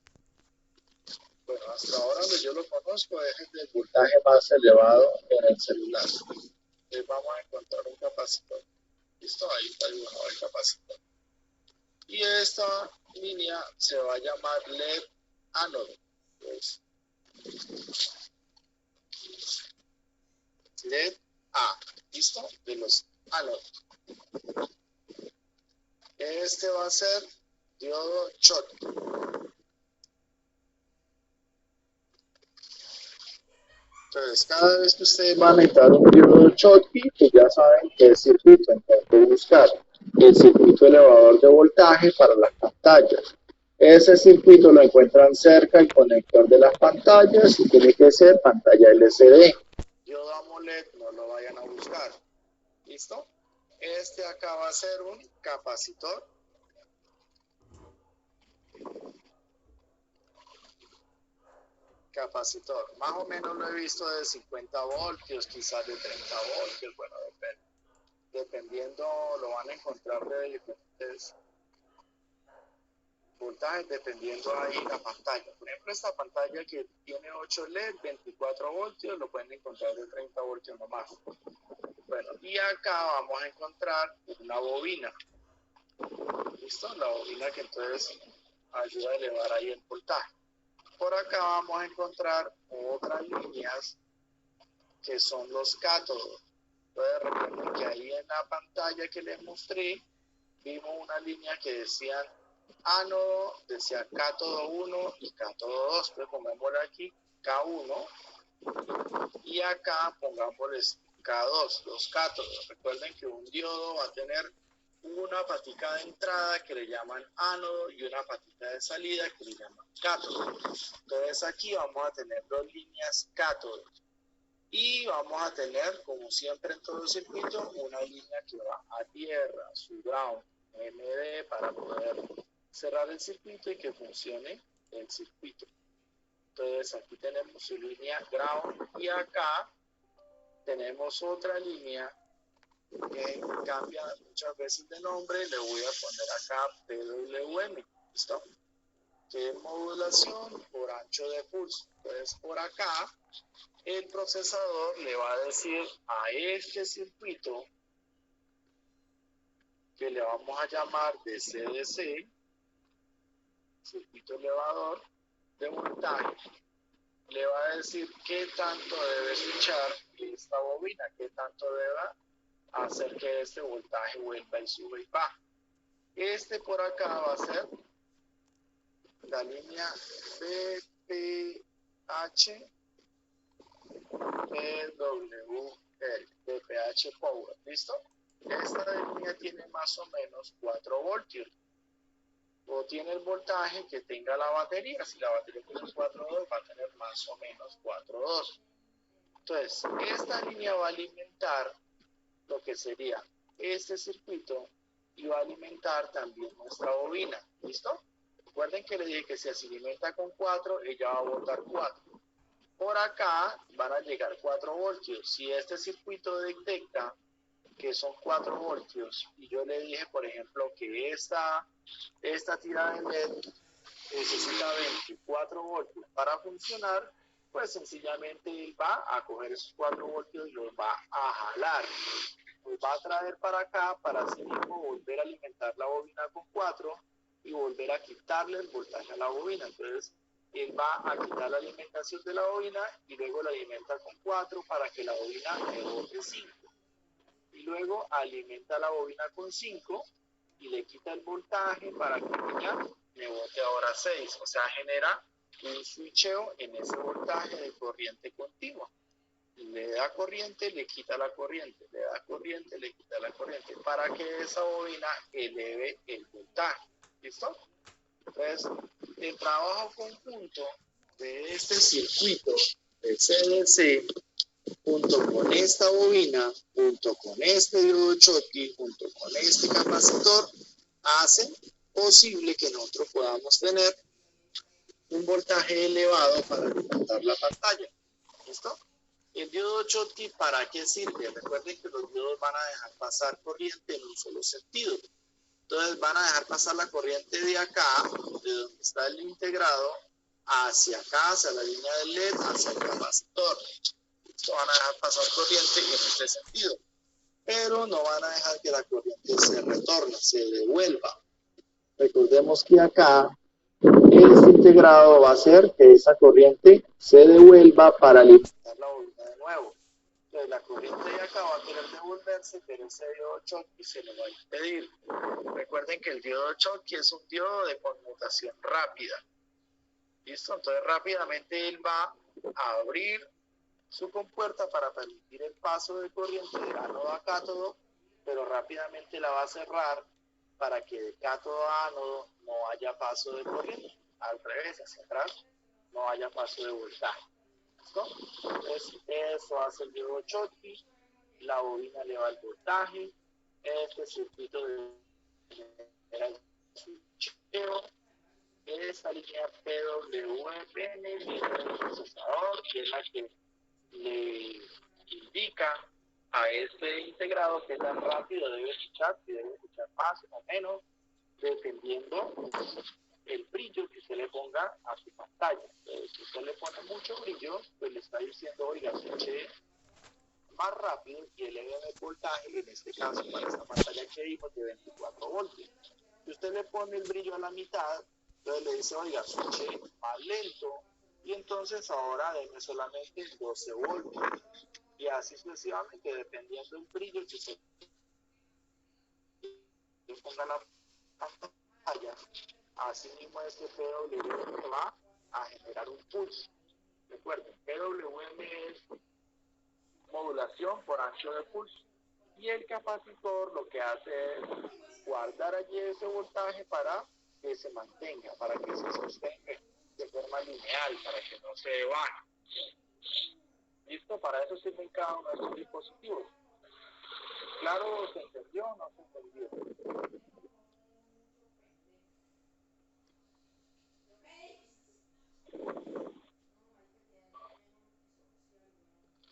Speaker 1: bueno, hasta ahora donde yo lo conozco es el del voltaje más elevado en el celular. Entonces vamos a encontrar un capacitor. ¿Listo? Ahí está dibujado el capacitor. Y esta línea se va a llamar LED ánodo. Pues, LED A. ¿Listo? De los ánodos. Este va a ser diodo Schottky. Entonces, cada vez que ustedes van a necesitar un diodo Schottky, pues ya saben qué circuito entonces buscar. El circuito elevador de voltaje para las pantallas. Ese circuito lo encuentran cerca del conector de las pantallas y tiene que ser pantalla LCD. Diodo AMOLED no lo vayan a buscar. ¿Listo? Este acá va a ser un capacitor. Capacitor, más o menos lo he visto de 50 voltios, quizás de 30 voltios, bueno, dependiendo, lo van a encontrar de diferentes voltajes, dependiendo ahí la pantalla. Por ejemplo, esta pantalla que tiene 8 LED, 24 voltios, lo pueden encontrar de 30 voltios nomás. Bueno, y acá vamos a encontrar una bobina. ¿Listo? La bobina que entonces ayuda a elevar ahí el voltaje. Por acá vamos a encontrar otras líneas que son los cátodos. Entonces recuerden que ahí en la pantalla que les mostré vimos una línea que decían ánodo, decía cátodo 1 y cátodo 2. Pues pongámosle aquí K1 y acá pongámosles K2, los cátodos. Recuerden que un diodo va a tener una patica de entrada que le llaman ánodo y una patica de salida que le llaman cátodo. Entonces aquí vamos a tener dos líneas cátodo y vamos a tener, como siempre en todo el circuito, una línea que va a tierra, su ground, MD, para poder cerrar el circuito y que funcione el circuito. Entonces aquí tenemos su línea ground y acá tenemos otra línea que cambia muchas veces de nombre. Le voy a poner acá PWM, ¿listo? Que es modulación por ancho de pulso. Entonces por acá el procesador le va a decir a este circuito, que le vamos a llamar de CDC, circuito elevador de voltaje, le va a decir qué tanto debe switchar esta bobina, qué tanto deba hacer que este voltaje vuelva y sube y baja. Este por acá va a ser la línea BPH PWL, BPH Power, ¿listo? Esta línea tiene más o menos 4 voltios. O tiene el voltaje que tenga la batería. Si la batería tiene 4.2, va a tener más o menos 4.2. Entonces, esta línea va a alimentar lo que sería este circuito y va a alimentar también nuestra bobina. ¿Listo? Recuerden que le dije que si se alimenta con 4, ella va a botar 4. Por acá van a llegar 4 voltios. Si este circuito detecta que son 4 voltios y yo le dije, por ejemplo, que esta tira de LED necesita 24 voltios para funcionar, pues sencillamente él va a coger esos 4 voltios y los va a jalar. Los va a traer para acá para así mismo volver a alimentar la bobina con 4 y volver a quitarle el voltaje a la bobina. Entonces él va a quitar la alimentación de la bobina y luego la alimenta con 4 para que la bobina le bote 5. Y luego alimenta la bobina con 5 y le quita el voltaje para que ella me bote ahora 6. O sea, genera un switcheo en ese voltaje de corriente continua. Le da corriente, le quita la corriente, le da corriente, le quita la corriente, para que esa bobina eleve el voltaje. ¿Listo? Entonces, el trabajo conjunto de este circuito de CDC, junto con esta bobina, junto con este diodo Schottky, junto con este capacitor, hacen posible que nosotros podamos tener un voltaje elevado para alimentar la pantalla. ¿Listo? El diodo Schottky, ¿para qué sirve? Recuerden que los diodos van a dejar pasar corriente en un solo sentido. Entonces van a dejar pasar la corriente de acá, de donde está el integrado, hacia acá, hacia la línea del LED, hacia el capacitor. Esto van a dejar pasar corriente en este sentido. Pero no van a dejar que la corriente se retorne, se devuelva. Recordemos que acá este integrado va a hacer que esa corriente se devuelva para alimentar la bobina de nuevo. Entonces la corriente de acá va a querer devolverse, pero ese diodo Schottky se lo va a impedir. Recuerden que el diodo Schottky es un diodo de conmutación rápida. ¿Listo? Entonces rápidamente él va a abrir su compuerta para permitir el paso de corriente de ánodo a cátodo, pero rápidamente la va a cerrar para que de cátodo a ánodo no haya paso de corriente. Al revés, hacia atrás, no haya paso de voltaje. ¿Listo? Entonces, eso hace el diodo Schottky, la bobina le va el voltaje, este circuito de switcheo, esta línea PWM viene del procesador, que es la que le indica a este integrado qué tan rápido debe switchar, si debe switchar más o menos, dependiendo el brillo que usted le ponga a su pantalla. Entonces, si usted le pone mucho brillo, pues le está diciendo, oiga, switche más rápido y eleve el voltaje, en este caso para esta pantalla que vimos de 24 voltios. Si usted le pone el brillo a la mitad, entonces le dice, oiga, switche más lento, y entonces ahora deme solamente 12 voltios. Y así sucesivamente, dependiendo del brillo que usted le ponga a la pantalla, así mismo este PWM va a generar un pulso. Recuerden, PWM es modulación por ancho de pulso. Y el capacitor lo que hace es guardar allí ese voltaje para que se mantenga, para que se sostenga de forma lineal, para que no se baje. ¿Listo? Para eso sirven cada uno de estos dispositivos. ¿Claro? ¿Se entendió o no se entendió?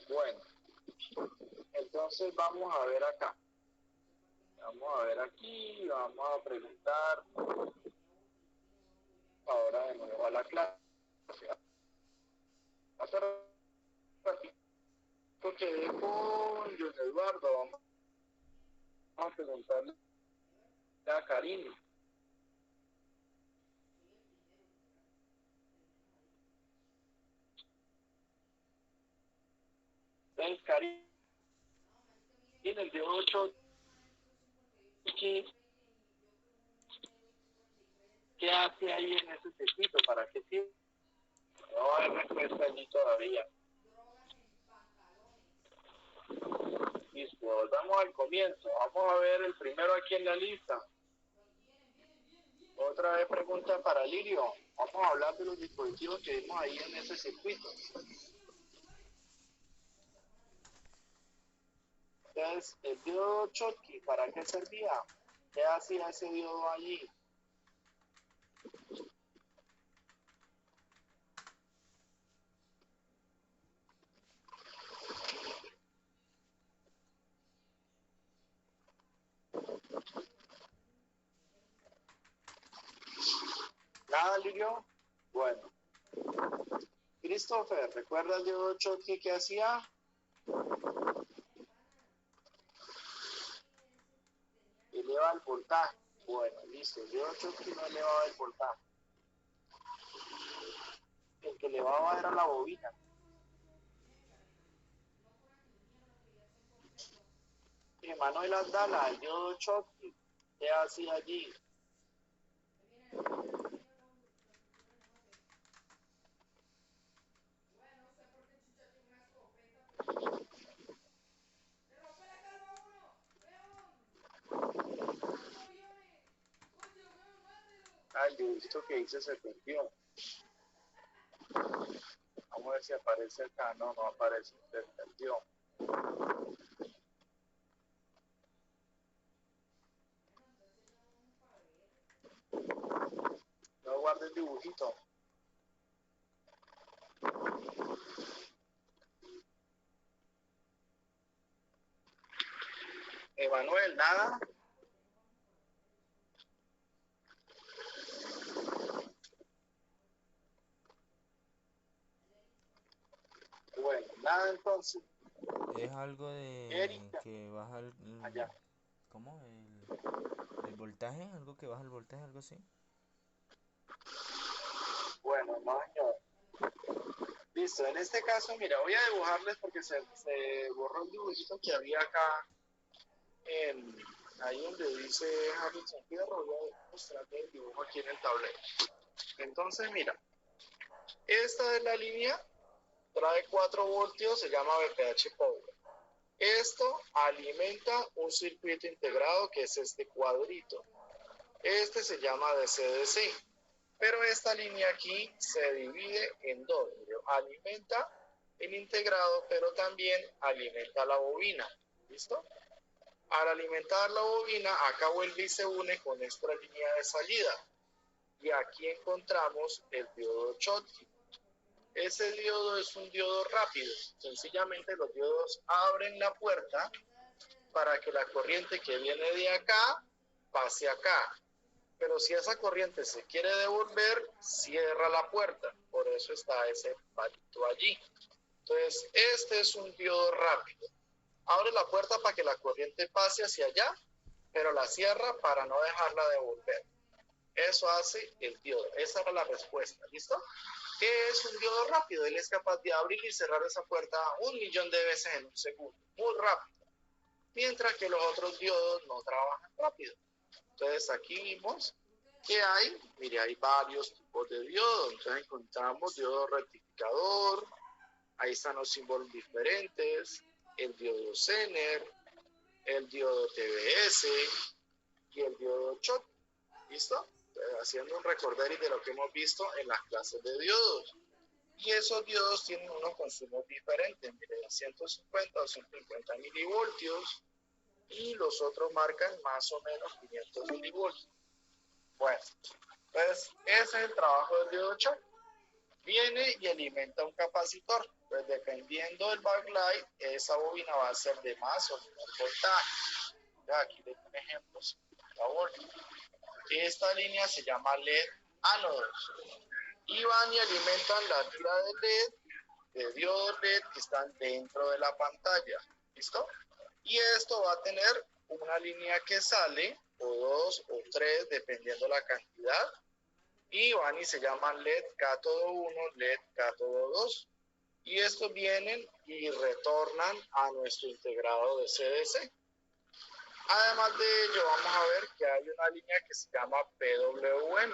Speaker 1: Bueno, entonces vamos a ver acá. Vamos a ver aquí, vamos a preguntar ahora de nuevo a la clase. Hace ratito quedé con John Eduardo, vamos a preguntarle a Karine. Entonces, Karine, el de 8, ¿qué hace ahí en ese circuito? ¿Para qué sirve? No hay respuesta allí todavía. Listo, volvamos al comienzo. Vamos a ver el primero aquí en la lista. Otra vez pregunta para Lirio. Vamos a hablar de los dispositivos que vimos ahí en ese circuito. Entonces, el diodo Schottky, ¿para qué servía? ¿Qué hacía ese diodo allí? ¿Nada, Lirio? Bueno. Christopher, ¿recuerda el diodo Schottky que hacía? Eleva el voltaje. Bueno, listo. El diodo Schottky no elevaba el voltaje. El que elevaba era la bobina. Manuel Andala, el diodo Schottky, ¿qué hacía allí? Ay, yo he visto que dice se perdió. Vamos a ver si aparece acá. No, no aparece. Se perdió. No guarde el dibujito. Emanuel, ¿nada? Bueno, nada entonces.
Speaker 3: Es algo de
Speaker 1: Erika.
Speaker 3: que baja el...
Speaker 1: Allá.
Speaker 3: ¿Cómo? El voltaje, algo que baja el voltaje, algo así.
Speaker 1: Bueno, no, señor. Listo, en este caso, mira, voy a dibujarles porque se borró el dibujito que había acá, ahí donde dice Harrison Fierro. Voy a mostrarles el dibujo aquí en el tablero. Entonces, mira, esta es la línea, trae 4 voltios, se llama VPH Power. Esto alimenta un circuito integrado que es este cuadrito. Este se llama DC-DC. Pero esta línea aquí se divide en dos. Alimenta el integrado, pero también alimenta la bobina. ¿Listo? Al alimentar la bobina, acá vuelve y se une con esta línea de salida. Y aquí encontramos el diodo Schottky. Ese diodo es un diodo rápido. Sencillamente los diodos abren la puerta para que la corriente que viene de acá pase acá. Pero si esa corriente se quiere devolver, cierra la puerta. Por eso está ese palito allí. Entonces, este es un diodo rápido. Abre la puerta para que la corriente pase hacia allá, pero la cierra para no dejarla devolver. Eso hace el diodo. Esa era la respuesta. ¿Listo? ¿Qué es un diodo rápido? Él es capaz de abrir y cerrar esa puerta 1.000.000 de veces en un segundo. Muy rápido. Mientras que los otros diodos no trabajan rápido. Entonces aquí vimos que hay, mire, hay varios tipos de diodos. Entonces encontramos diodo rectificador, ahí están los símbolos diferentes, el diodo Zener, el diodo TBS y el diodo Schottky. ¿Listo? Haciendo un recorderis de lo que hemos visto en las clases de diodos. Y esos diodos tienen unos consumos diferentes, miren, 150 o 150 milivoltios, y los otros marcan más o menos 500 milivoltios. Bueno, pues ese es el trabajo del diodo Schottky. Viene y alimenta un capacitor. Pues dependiendo del backlight, esa bobina va a ser de más o menos voltaje. Ya, aquí les doy un ejemplo, por favor. Esta línea se llama LED ánodos. Y van y alimentan la tira de LED, de diodos LED que están dentro de la pantalla. ¿Listo? Y esto va a tener una línea que sale, o dos o tres, dependiendo la cantidad. Y van y se llaman LED cátodo 1, LED cátodo 2. Y estos vienen y retornan a nuestro integrado de CDC. Además de ello, vamos a ver que hay una línea que se llama PWM.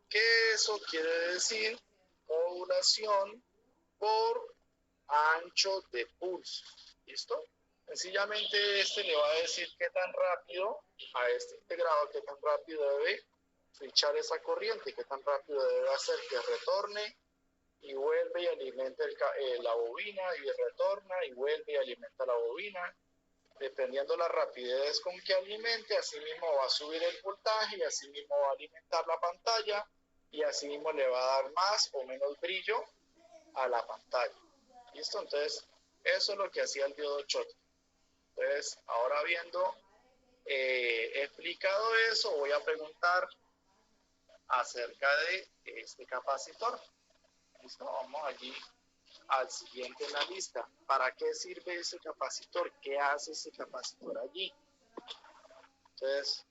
Speaker 1: Que eso quiere decir modulación por ancho de pulso. ¿Listo? Sencillamente este le va a decir qué tan rápido a este integrado, qué tan rápido debe switchar esa corriente, qué tan rápido debe hacer que retorne y vuelve y alimenta la bobina y retorna y vuelve y alimenta la bobina. Dependiendo la rapidez con que alimente, así mismo va a subir el voltaje y así mismo va a alimentar la pantalla y así mismo le va a dar más o menos brillo a la pantalla. ¿Listo? Entonces, eso es lo que hacía el diodo Schottky. Entonces, ahora habiendo explicado eso, voy a preguntar acerca de este capacitor. ¿Listo? Vamos allí al siguiente en la lista. ¿Para qué sirve ese capacitor? ¿Qué hace ese capacitor allí? Entonces,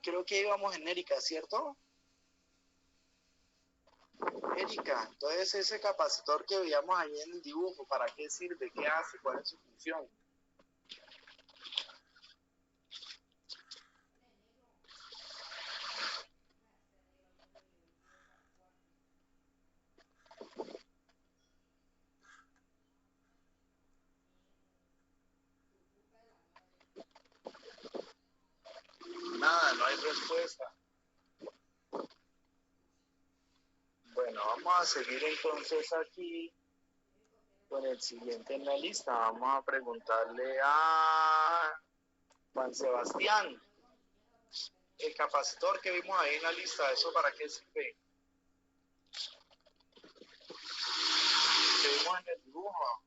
Speaker 1: creo que íbamos en Erika, ¿cierto? Erika, entonces ese capacitor que veíamos ahí en el dibujo, ¿para qué sirve? ¿Qué hace? ¿Cuál es su función? Nada, no hay respuesta. Bueno, vamos a seguir entonces aquí con el siguiente en la lista. Vamos a preguntarle a Juan Sebastián. El capacitor que vimos ahí en la lista, ¿eso para qué sirve? Que vimos en el dibujo.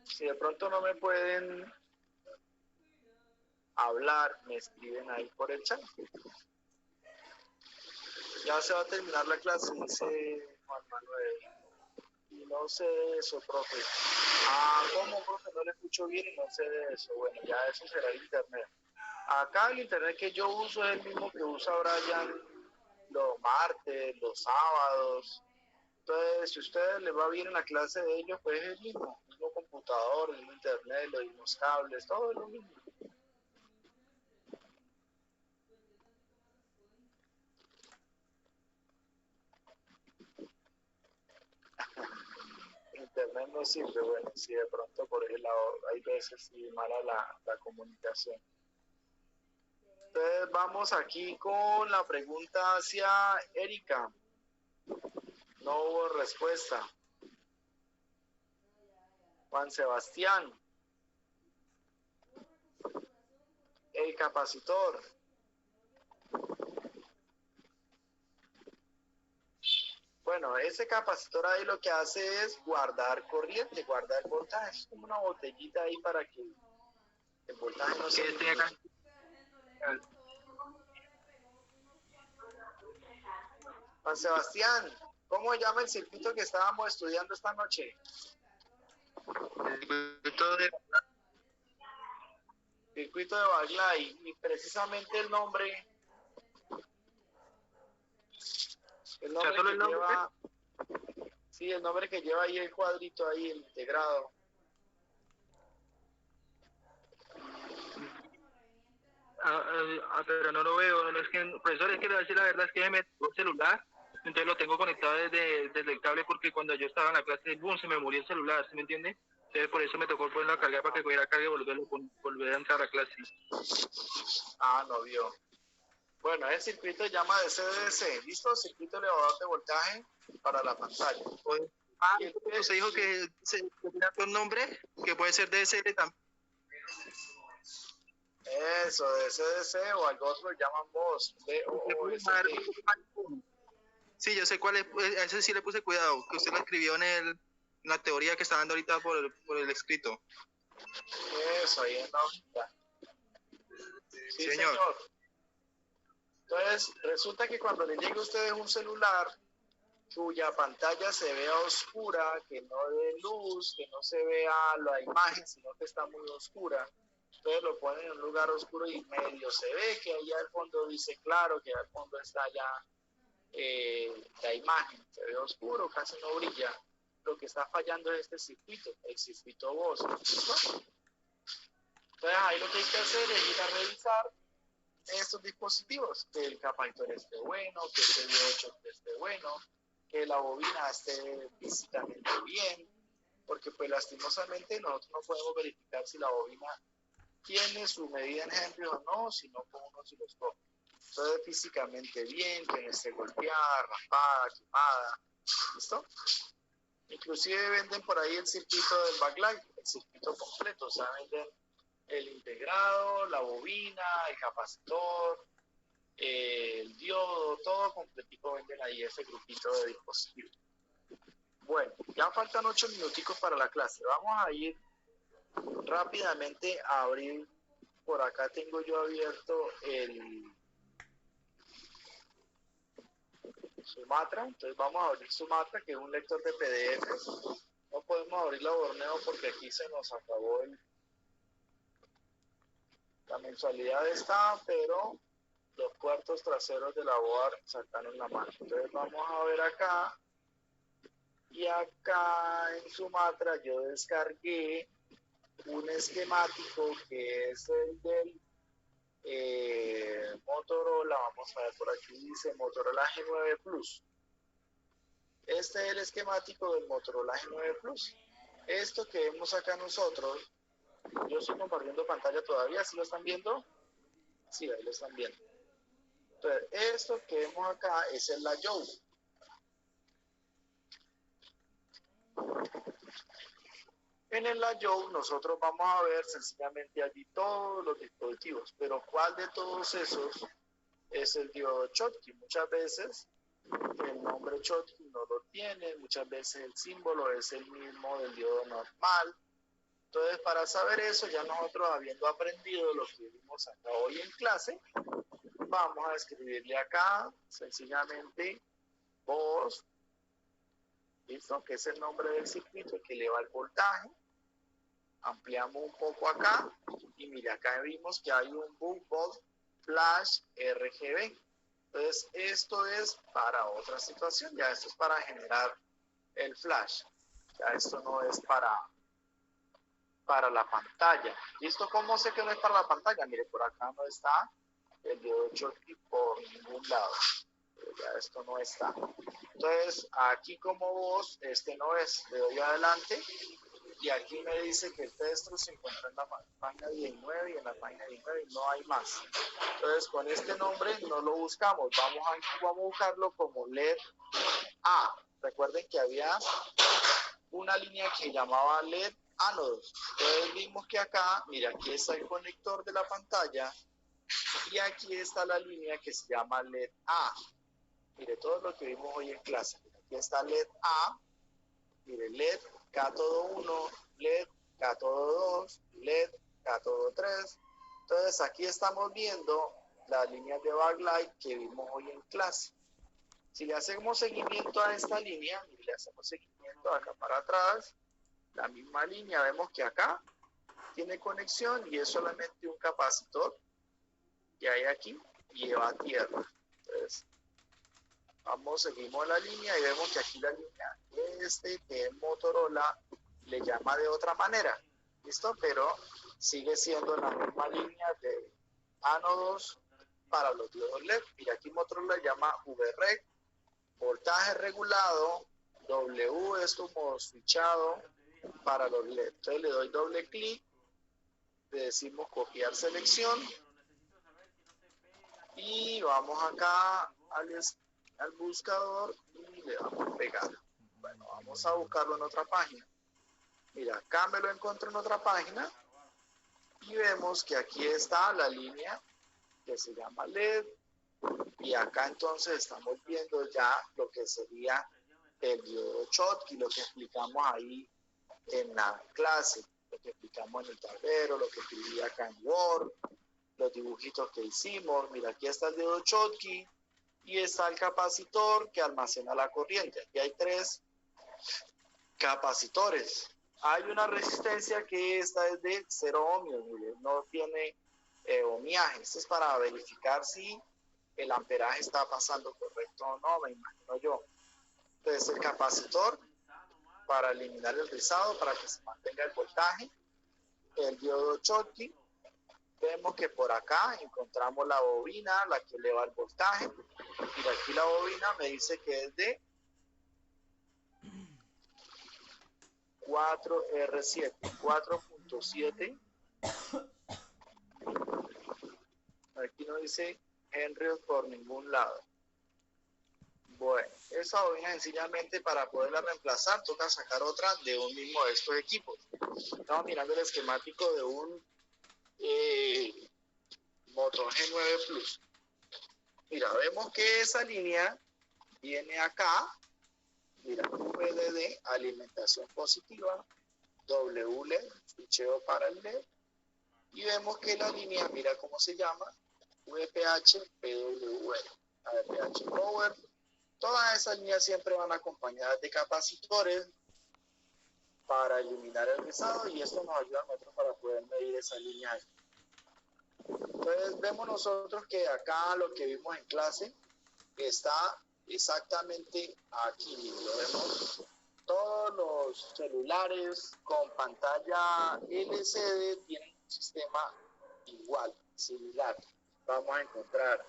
Speaker 1: Si de pronto no me pueden hablar, me escriben ahí por el chat. Ya se va a terminar la clase, dice Juan Manuel. Y no sé de eso, profe. Ah, ¿cómo, profe? No le escucho bien y no sé de eso. Bueno, ya eso será el internet. Acá el internet que yo uso es el mismo que usa Brian los martes, los sábados. Entonces, si a ustedes les va bien en la clase de ellos, pues es el mismo computador, el mismo internet, los mismos cables, todo es lo mismo. Internet no sirve, bueno, si de pronto por ese lado hay veces sí mala la comunicación. Entonces vamos aquí con la pregunta hacia Erika. No hubo respuesta. Juan Sebastián. El capacitor. Bueno, ese capacitor ahí lo que hace es guardar corriente, guardar voltaje. Es como una botellita ahí para que el voltaje no se... Juan Sebastián, ¿cómo llama el circuito que estábamos estudiando esta noche? Circuito de backlight. Y precisamente el nombre... El nombre que lleva... Sí, el nombre que lleva ahí el cuadrito ahí, el integrado.
Speaker 5: Pero no lo veo, no es que, profesor, es que le voy a decir la verdad, es que me metió el celular entonces lo tengo conectado desde el cable porque cuando yo estaba en la clase, boom, se me murió el celular, ¿sí me entiende? Entonces por eso me tocó ponerlo a cargar para que cogiera carga y volver a entrar a clase.
Speaker 1: Ah, no vio. Bueno, el circuito se llama DC-DC, ¿listo? Circuito elevador de voltaje para la pantalla.
Speaker 5: Ah, usted dijo que se tenía un nombre que puede ser DSL también.
Speaker 1: Eso, DC-DC o algo otro llaman voz.
Speaker 5: Sí, yo sé cuál es, a ese sí le puse cuidado, que usted lo escribió en la teoría que está dando ahorita por el escrito.
Speaker 1: Eso, ahí en la hojita. Sí,
Speaker 5: señor.
Speaker 1: Entonces, resulta que cuando le llegue a ustedes un celular cuya pantalla se vea oscura, que no dé luz, que no se vea la imagen, sino que está muy oscura, entonces lo ponen en un lugar oscuro y medio se ve que allá al fondo dice claro, que al fondo está ya la imagen, se ve oscuro, casi no brilla. Lo que está fallando es este circuito, el circuito voz. Entonces ahí lo que hay que hacer es ir a revisar estos dispositivos, que el capacitor esté bueno, que el D8 esté bueno, que la bobina esté físicamente bien, porque pues lastimosamente nosotros no podemos verificar si la bobina tiene su medida en Henry o no, sino con un osciloscopio. Entonces físicamente bien, que no esté golpeada, raspada, quemada, ¿listo? Inclusive venden por ahí el circuito del backlight, el circuito completo, o sea, venden el integrado, la bobina, el capacitor, el diodo, todo completico venden ahí ese grupito de dispositivos. Bueno, ya faltan 8 minuticos para la clase. Vamos a ir rápidamente a abrir, por acá tengo yo abierto el Sumatra, entonces vamos a abrir Sumatra, que es un lector de PDF. No podemos abrir la Borneo porque aquí se nos acabó la mensualidad está, pero los cuartos traseros de la BOAR sacaron la mano. Entonces vamos a ver acá, y acá en Sumatra yo descargué un esquemático que es el del Motorola. Vamos a ver, por aquí dice Motorola G9 Plus. Este es el esquemático del Motorola G9 Plus. Esto que vemos acá nosotros, yo estoy compartiendo pantalla todavía, ¿sí lo están viendo? Sí, ahí lo están viendo. Entonces, esto que vemos acá es el layout. En el layout nosotros vamos a ver sencillamente allí todos los dispositivos, pero ¿cuál de todos esos es el diodo Schottky? Muchas veces el nombre Schottky no lo tiene, muchas veces el símbolo es el mismo del diodo normal. Entonces, para saber eso, ya nosotros habiendo aprendido lo que vimos acá hoy en clase, vamos a escribirle acá sencillamente voz, ¿listo? Que es el nombre del circuito que eleva el voltaje. Ampliamos un poco acá y mira, acá vimos que hay un boot flash RGB. Entonces esto es para otra situación, ya esto es para generar el flash, ya esto no es para la pantalla. ¿Listo? ¿Cómo sé que no es para la pantalla? Mire, por acá no está el diodo Schottky por ningún lado, ya esto no está. Entonces aquí como voz, este no es, le doy adelante. Y aquí me dice que el texto se encuentra en la página 19 y en la página 19 no hay más. Entonces con este nombre no lo buscamos, vamos a buscarlo como LED A. Recuerden que había una línea que llamaba LED ánodos. Entonces vimos que acá, mira, aquí está el conector de la pantalla y aquí está la línea que se llama LED A. Mire, todo lo que vimos hoy en clase. Aquí está LED A, mire, LED cátodo 1, LED cátodo 2, LED cátodo 3. Entonces aquí estamos viendo las líneas de backlight que vimos hoy en clase. Si le hacemos seguimiento a esta línea, y le hacemos seguimiento acá para atrás, la misma línea, vemos que acá tiene conexión y es solamente un capacitor que hay aquí y lleva a tierra. Entonces, seguimos la línea y vemos que aquí la línea que es Motorola le llama de otra manera, ¿listo? Pero sigue siendo la misma línea de ánodos para los diodos LED. Mira, aquí Motorola llama VREG voltaje regulado, W es como switchado para los LED. Entonces le doy doble clic, le decimos copiar selección y vamos acá al buscador y le damos pegar. Bueno, vamos a buscarlo en otra página. Mira, acá me lo encuentro en otra página y vemos que aquí está la línea que se llama LED y acá entonces estamos viendo ya lo que sería el diodo Schottky, lo que explicamos ahí en la clase, lo que explicamos en el tablero, lo que escribí acá en Word, los dibujitos que hicimos. Mira, aquí está el diodo Schottky y está el capacitor que almacena la corriente. Aquí hay 3 capacitores. Hay una resistencia que esta es de 0 ohmios, mire, no tiene ohmiaje. Esto es para verificar si el amperaje está pasando correcto o no, me imagino yo. Entonces el capacitor para eliminar el rizado, para que se mantenga el voltaje, el diodo Schottky. Vemos que por acá encontramos la bobina, la que eleva el voltaje. Y aquí la bobina me dice que es de 4R7, 4.7. Aquí no dice Henry por ningún lado. Bueno, esa bobina sencillamente para poderla reemplazar toca sacar otra de un mismo de estos equipos. Estamos mirando el esquemático de un Moto G9 Plus. Mira, vemos que esa línea viene acá. Mira, VDD, alimentación positiva, W LED, switcheo para el LED. Y vemos que la línea, mira cómo se llama, VPH, PWR, APH Power. Todas esas líneas siempre van acompañadas de capacitores para eliminar el rizado y esto nos ayuda a nosotros para poder medir esa línea. Entonces vemos nosotros que acá lo que vimos en clase está exactamente aquí. Lo vemos. Todos los celulares con pantalla LCD tienen un sistema igual, similar. Vamos a encontrar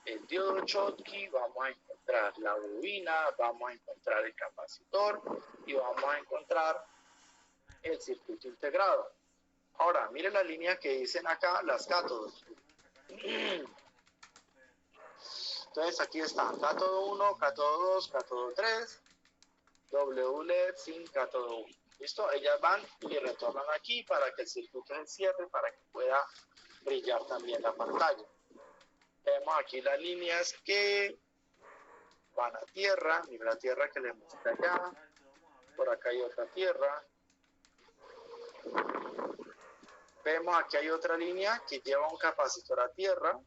Speaker 1: el diodo Schottky, vamos a encontrar la bobina, vamos a encontrar el capacitor y vamos a encontrar el circuito integrado. Ahora, miren la línea que dicen acá, las cátodos. Entonces aquí está, cátodo 1, cátodo 2, cátodo 3, W LED sin cátodo 1. ¿Listo? Ellas van y retornan aquí para que el circuito se encierre, para que pueda brillar también la pantalla. Vemos aquí las líneas que van a tierra. Mira la tierra que les mostré acá. Por acá hay otra tierra. Vemos aquí hay otra línea que lleva un capacitor a tierra.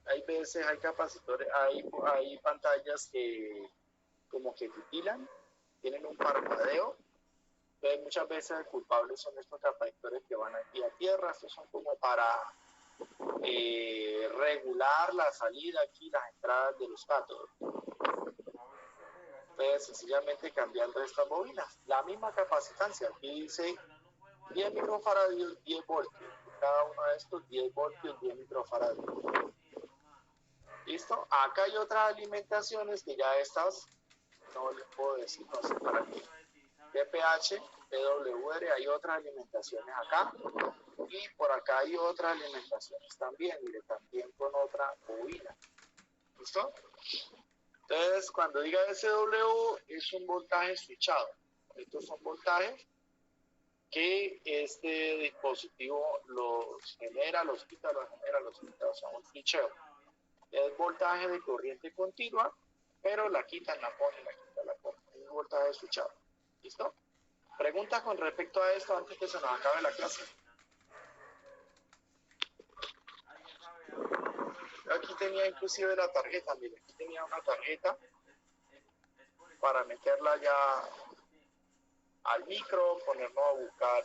Speaker 1: Hay veces hay capacitores, hay pantallas que como que titilan, tienen un parpadeo. Entonces muchas veces el culpable son estos capacitores que van aquí a tierra. Estos son como para regular la salida aquí, las entradas de los cátodos. Entonces sencillamente cambiando estas bobinas. La misma capacitancia, aquí dice 10 microfaradios, 10 voltios. Cada uno de estos 10 voltios, 10 microfaradios. ¿Listo? Acá hay otras alimentaciones que ya estas, no les puedo decir, no sé para qué. DPH, PWR, hay otras alimentaciones acá. Y por acá hay otras alimentaciones también, mire, también con otra bobina. ¿Listo? Entonces, cuando diga SW, es un voltaje switchado. Estos son voltajes que este dispositivo los genera, los quita, los genera, los quita, o sea, un switcheo. Es voltaje de corriente continua, pero la quitan, la ponen, la quitan, la ponen. Es un voltaje switchado. ¿Listo? ¿Preguntas con respecto a esto antes que se nos acabe la clase? Yo aquí tenía inclusive la tarjeta, mire, aquí tenía una tarjeta para meterla ya al micro, ponernos a buscar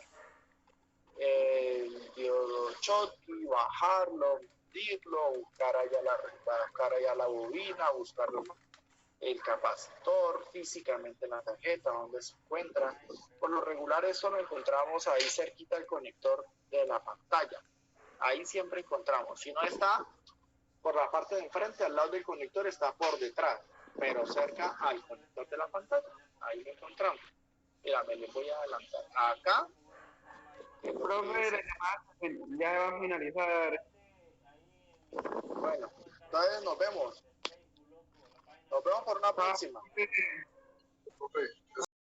Speaker 1: el diodo Schottky, bajarlo, medirlo, buscar allá la bobina, buscar el capacitor físicamente en la tarjeta, donde se encuentra. Por lo regular eso lo encontramos ahí cerquita del conector de la pantalla. Ahí siempre encontramos. Si no está por la parte de enfrente, al lado del conector, está por detrás. pero cerca al conector de la pantalla. Ahí lo encontramos. Mira, me les voy a adelantar. Acá.
Speaker 5: Profe, la llamada ya va a finalizar.
Speaker 1: Bueno, entonces nos vemos. Nos vemos por una próxima.
Speaker 2: Profe,